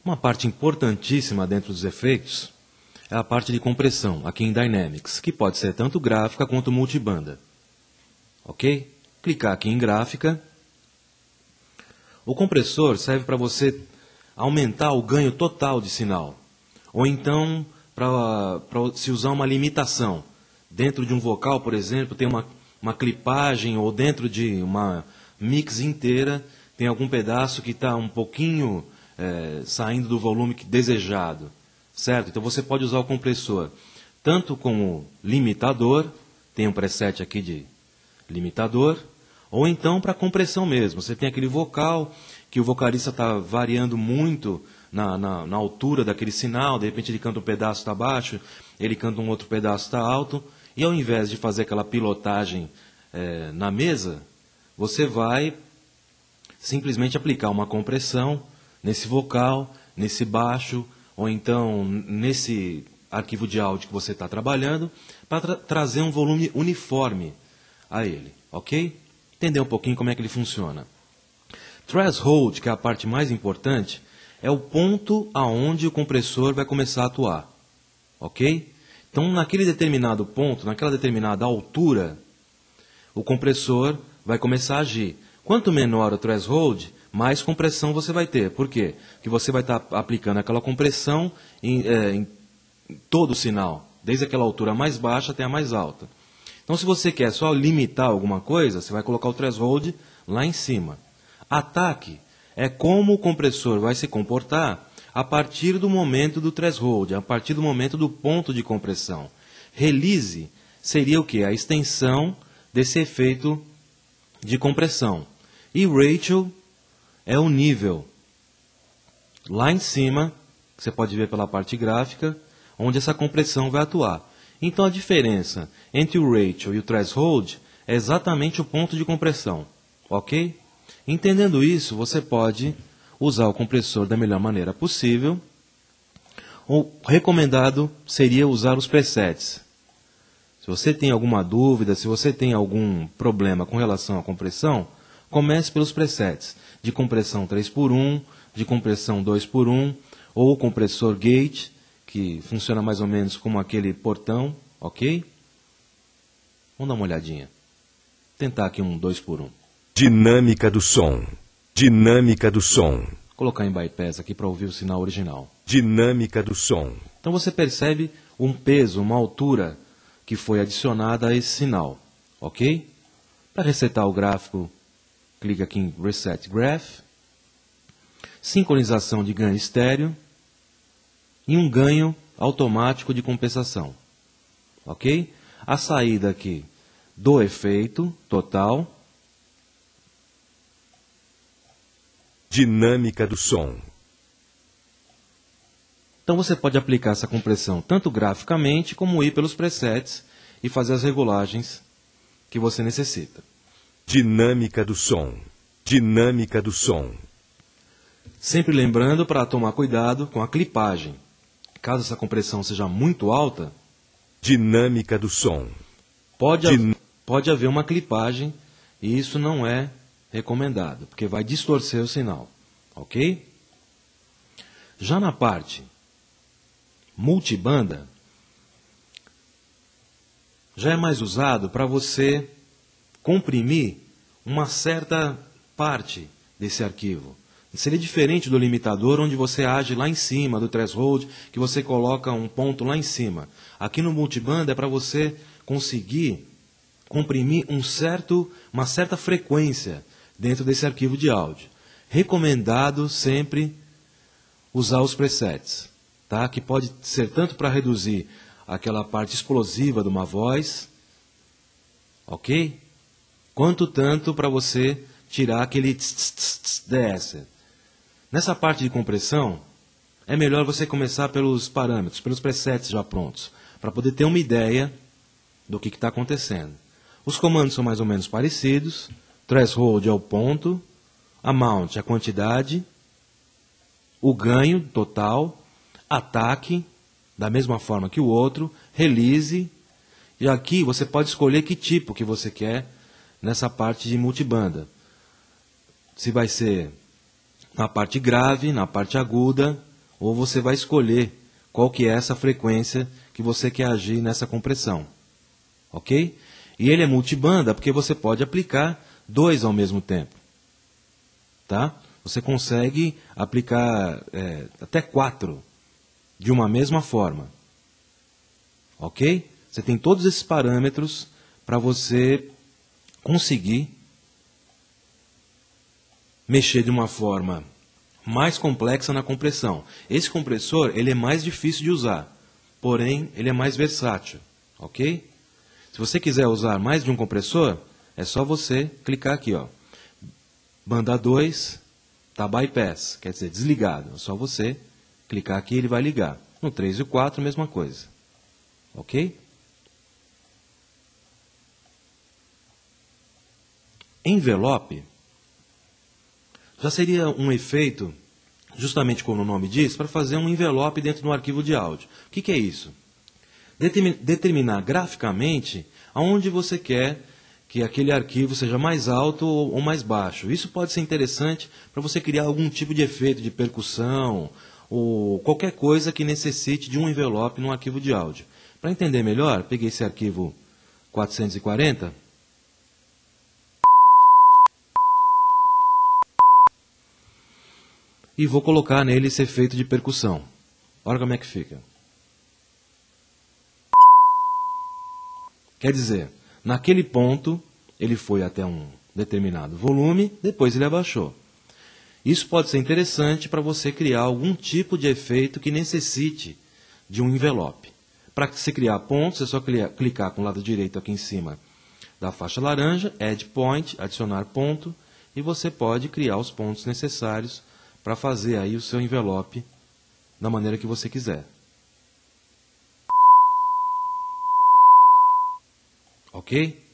Uma parte importantíssima dentro dos efeitos é a parte de compressão, aqui em Dynamics, que pode ser tanto gráfica quanto multibanda. Ok? Clicar aqui em gráfica. O compressor serve para você aumentar o ganho total de sinal. Ou então, para se usar uma limitação. Dentro de um vocal, por exemplo, tem uma clipagem, ou dentro de uma mix inteira, tem algum pedaço que está um pouquinho saindo do volume desejado. Certo? Então você pode usar o compressor tanto como limitador, tem um preset aqui de limitador, ou então para compressão mesmo. Você tem aquele vocal que o vocalista está variando muito na altura daquele sinal, de repente ele canta um pedaço está baixo, ele canta um outro pedaço está alto, e ao invés de fazer aquela pilotagem na mesa, você vai simplesmente aplicar uma compressão nesse vocal, nesse baixo, ou então nesse arquivo de áudio que você está trabalhando, para trazer um volume uniforme a ele, ok? Entender um pouquinho como é que ele funciona. Threshold, que é a parte mais importante, é o ponto aonde o compressor vai começar a atuar, ok? Então, naquele determinado ponto, naquela determinada altura, o compressor vai começar a agir. Quanto menor o threshold, mais compressão você vai ter. Por quê? Porque você vai estar aplicando aquela compressão em todo o sinal, desde aquela altura mais baixa até a mais alta. Então, se você quer só limitar alguma coisa, você vai colocar o threshold lá em cima. Ataque é como o compressor vai se comportar a partir do momento do threshold, a partir do momento do ponto de compressão. Release seria o quê? A extensão desse efeito de compressão. E ratio é o nível lá em cima, que você pode ver pela parte gráfica, onde essa compressão vai atuar. Então a diferença entre o ratio e o threshold é exatamente o ponto de compressão, ok? Entendendo isso, você pode usar o compressor da melhor maneira possível. O recomendado seria usar os presets. Se você tem alguma dúvida, se você tem algum problema com relação à compressão, comece pelos presets de compressão 3x1, de compressão 2x1, ou o compressor gate, que funciona mais ou menos como aquele portão, ok? Vamos dar uma olhadinha. Tentar aqui um 2x1. Dinâmica do som. Dinâmica do som. Vou colocar em bypass aqui para ouvir o sinal original. Dinâmica do som. Então você percebe um peso, uma altura que foi adicionada a esse sinal, ok? Para resetar o gráfico, clica aqui em Reset Graph. Sincronização de ganho estéreo. E um ganho automático de compensação, ok? A saída aqui do efeito total. Dinâmica do som. Então você pode aplicar essa compressão tanto graficamente como ir pelos presets e fazer as regulagens que você necessita. Dinâmica do som. Dinâmica do som. Sempre lembrando para tomar cuidado com a clipagem. Caso essa compressão seja muito alta, dinâmica do som. Pode haver uma clipagem e isso não é recomendado, porque vai distorcer o sinal, ok? Já na parte multibanda, já é mais usado para você comprimir uma certa parte desse arquivo. Seria diferente do limitador, onde você age lá em cima do threshold, que você coloca um ponto lá em cima. Aqui no multibanda é para você conseguir comprimir uma certa frequência dentro desse arquivo de áudio. Recomendado sempre usar os presets, tá? Que pode ser tanto para reduzir aquela parte explosiva de uma voz, ok? Quanto tanto para você tirar aquele DS. Nessa parte de compressão, é melhor você começar pelos parâmetros, pelos presets já prontos, para poder ter uma ideia do que está acontecendo. Os comandos são mais ou menos parecidos. Threshold é o ponto, amount é a quantidade, o ganho total, ataque, da mesma forma que o outro, release, e aqui você pode escolher que tipo que você quer nessa parte de multibanda. Se vai ser na parte grave, na parte aguda, ou você vai escolher qual que é essa frequência que você quer agir nessa compressão. Ok? E ele é multibanda porque você pode aplicar 2 ao mesmo tempo. Tá? Você consegue aplicar até 4 de uma mesma forma. Ok? Você tem todos esses parâmetros para você conseguir mexer de uma forma mais complexa na compressão. Esse compressor ele é mais difícil de usar, porém ele é mais versátil. Ok? Se você quiser usar mais de um compressor, é só você clicar aqui, ó. Banda 2 está bypass, quer dizer, desligado. É só você clicar aqui e ele vai ligar. No 3 e o 4, mesma coisa. Ok? Envelope já seria um efeito, justamente como o nome diz, para fazer um envelope dentro do arquivo de áudio. O que é isso? Determinar graficamente aonde você quer que aquele arquivo seja mais alto ou mais baixo. Isso pode ser interessante para você criar algum tipo de efeito de percussão ou qualquer coisa que necessite de um envelope num arquivo de áudio. Para entender melhor, peguei esse arquivo 440. E vou colocar nele esse efeito de percussão. Olha como é que fica. Quer dizer, naquele ponto, ele foi até um determinado volume, depois ele abaixou. Isso pode ser interessante para você criar algum tipo de efeito que necessite de um envelope. Para você criar pontos, é só clicar com o lado direito aqui em cima da faixa laranja, Add Point, adicionar ponto, e você pode criar os pontos necessários para fazer aí o seu envelope da maneira que você quiser. Ok?